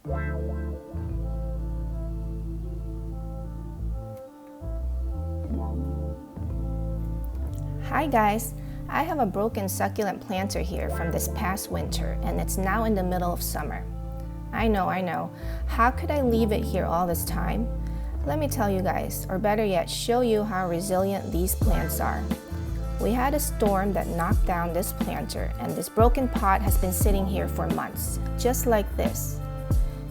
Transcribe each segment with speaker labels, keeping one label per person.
Speaker 1: Hi guys, I have a broken succulent planter here from this past winter and it's now in the middle of summer. I know. How could I leave it here all this time? Let me tell you guys, or better yet, show you how resilient these plants are. We had a storm that knocked down this planter and this broken pot has been sitting here for months, just like this.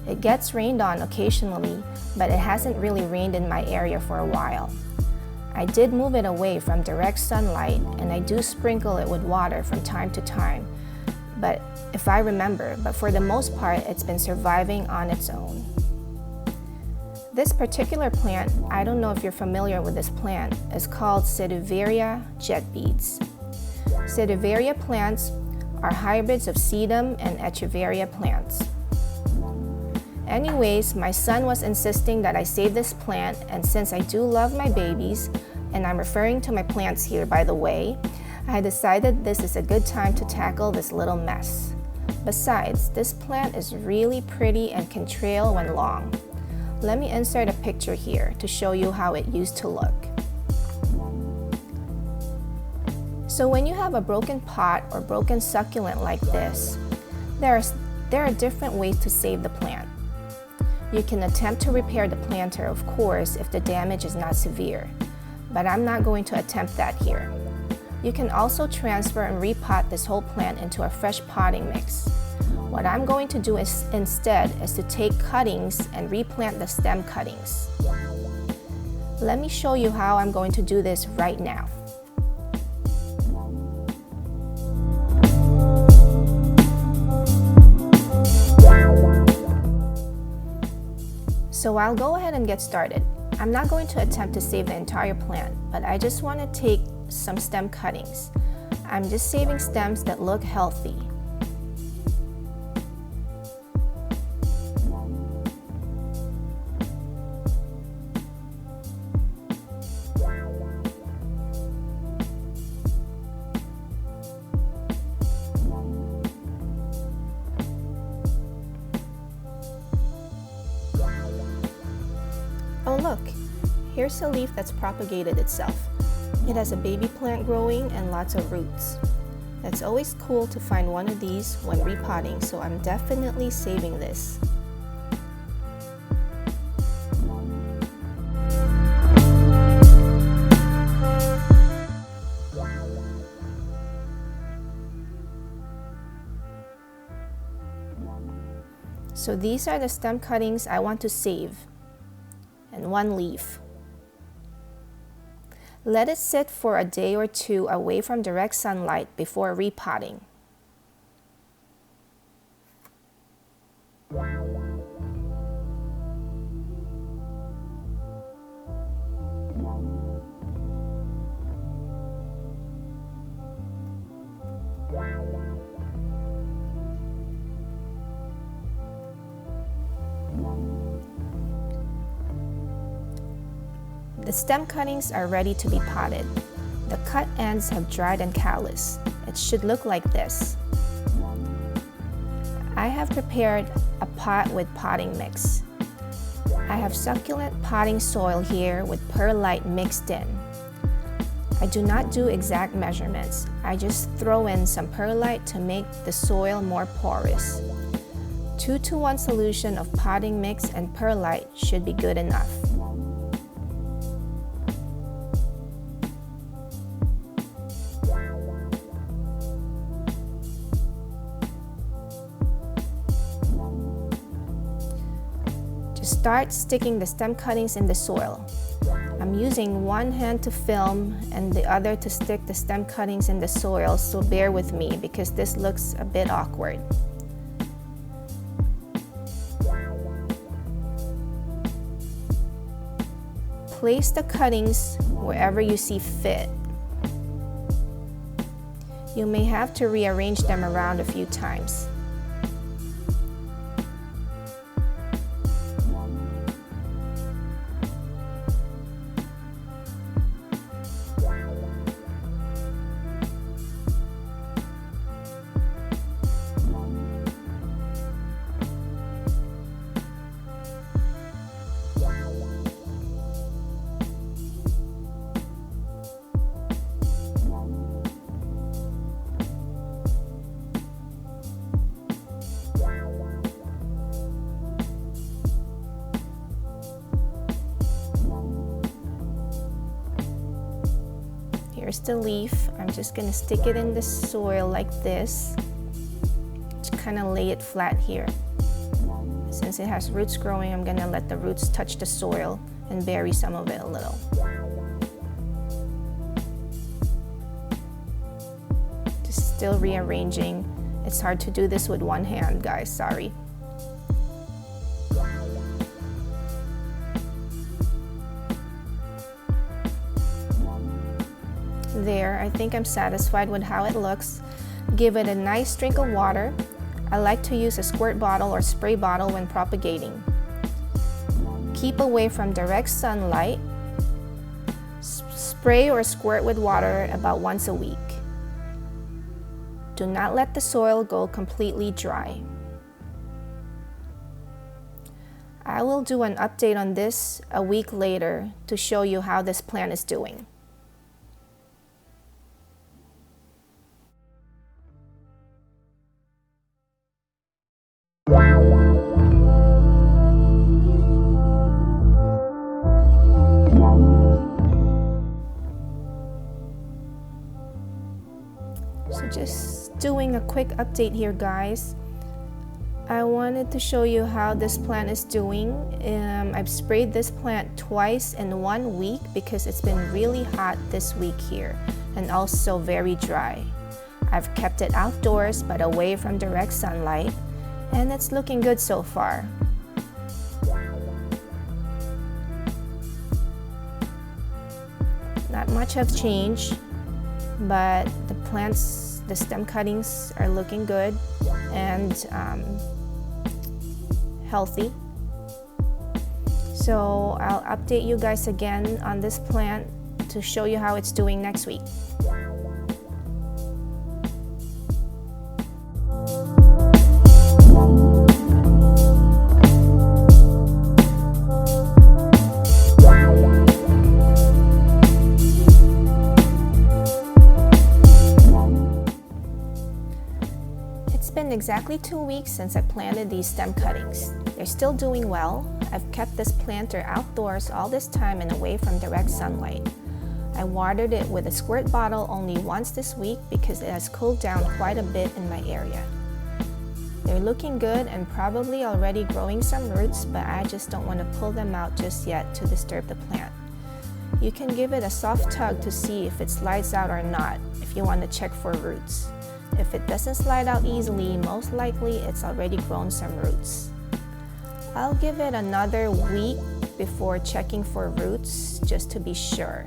Speaker 1: It gets rained on occasionally, but it hasn't really rained in my area for a while. I did move it away from direct sunlight and I do sprinkle it with water from time to time, but for the most part it's been surviving on its own. This particular plant, I don't know if you're familiar with this plant, is called Sedeveria Jet Beads. Sedeveria plants are hybrids of sedum and echeveria plants. Anyways, my son was insisting that I save this plant, and since I do love my babies, and I'm referring to my plants here by the way, I decided this is a good time to tackle this little mess. Besides, this plant is really pretty and can trail when long. Let me insert a picture here to show you how it used to look. So when you have a broken pot or broken succulent like this, there are different ways to save the plant. You can attempt to repair the planter, of course, if the damage is not severe, but I'm not going to attempt that here. You can also transfer and repot this whole plant into a fresh potting mix. What I'm going to do instead is to take cuttings and replant the stem cuttings. Let me show you how I'm going to do this right now. So I'll go ahead and get started. I'm not going to attempt to save the entire plant, but I just want to take some stem cuttings. I'm just saving stems that look healthy. Oh look, here's a leaf that's propagated itself. It has a baby plant growing and lots of roots. It's always cool to find one of these when repotting, so I'm definitely saving this. So these are the stem cuttings I want to save. And one leaf. Let it sit for a day or two away from direct sunlight before repotting. The stem cuttings are ready to be potted. The cut ends have dried and calloused. It should look like this. I have prepared a pot with potting mix. I have succulent potting soil here with perlite mixed in. I do not do exact measurements. I just throw in some perlite to make the soil more porous. 2-to-1 solution of potting mix and perlite should be good enough. Start sticking the stem cuttings in the soil. I'm using one hand to film and the other to stick the stem cuttings in the soil, so bear with me because this looks a bit awkward. Place the cuttings wherever you see fit. You may have to rearrange them around a few times. Here's the leaf. I'm just gonna stick it in the soil like this to kind of lay it flat here. Since it has roots growing, I'm gonna let the roots touch the soil and bury some of it a little. Just still rearranging. It's hard to do this with one hand, guys, sorry. There, I think I'm satisfied with how it looks. Give it a nice drink of water. I like to use a squirt bottle or spray bottle when propagating. Keep away from direct sunlight. Spray or squirt with water about once a week. Do not let the soil go completely dry. I will do an update on this a week later to show you how this plant is doing. So just doing a quick update here, guys. I wanted to show you how this plant is doing. I've sprayed this plant twice in 1 week because it's been really hot this week here and also very dry. I've kept it outdoors but away from direct sunlight, and it's looking good so far. Not much have changed, but the stem cuttings are looking good and healthy. So I'll update you guys again on this plant to show you how it's doing next week. It's been exactly 2 weeks since I planted these stem cuttings. They're still doing well. I've kept this planter outdoors all this time and away from direct sunlight. I watered it with a squirt bottle only once this week because it has cooled down quite a bit in my area. They're looking good and probably already growing some roots, but I just don't want to pull them out just yet to disturb the plant. You can give it a soft tug to see if it slides out or not if you want to check for roots. If it doesn't slide out easily, most likely it's already grown some roots. I'll give it another week before checking for roots just to be sure.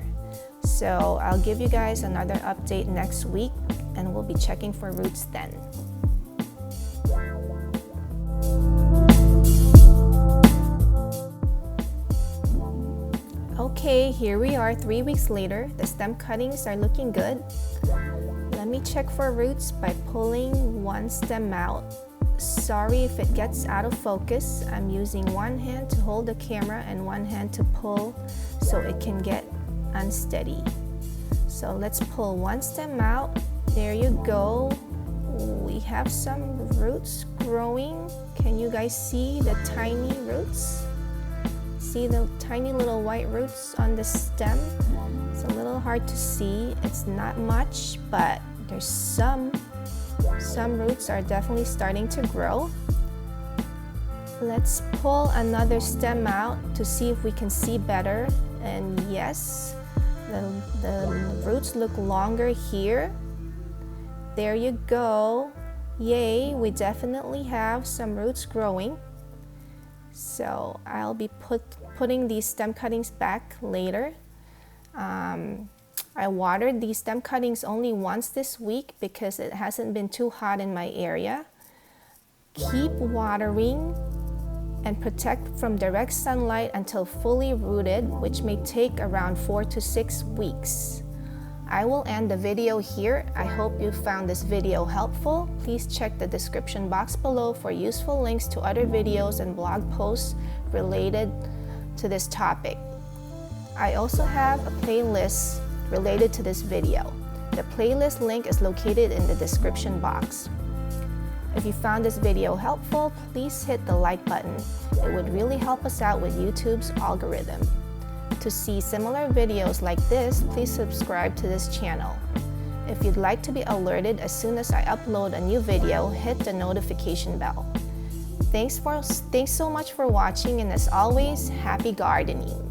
Speaker 1: So I'll give you guys another update next week and we'll be checking for roots then. Okay, here we are 3 weeks later. The stem cuttings are looking good. Let me check for roots by pulling one stem out. Sorry if it gets out of focus. I'm using one hand to hold the camera and one hand to pull so it can get unsteady. So let's pull one stem out. There you go. We have some roots growing. Can you guys see the tiny roots? See the tiny little white roots on the stem? It's a little hard to see. It's not much, but there's some roots are definitely starting to grow. Let's pull another stem out to see if we can see better. And yes, the roots look longer here. There you go. Yay, we definitely have some roots growing. So I'll be putting these stem cuttings back later. I watered these stem cuttings only once this week because it hasn't been too hot in my area. Keep watering and protect from direct sunlight until fully rooted, which may take around 4 to 6 weeks. I will end the video here. I hope you found this video helpful. Please check the description box below for useful links to other videos and blog posts related to this topic. I also have a playlist related to this video. The playlist link is located in the description box. If you found this video helpful, please hit the like button. It would really help us out with YouTube's algorithm. To see similar videos like this, please subscribe to this channel. If you'd like to be alerted as soon as I upload a new video, hit the notification bell. Thanks so much for watching, and as always, happy gardening!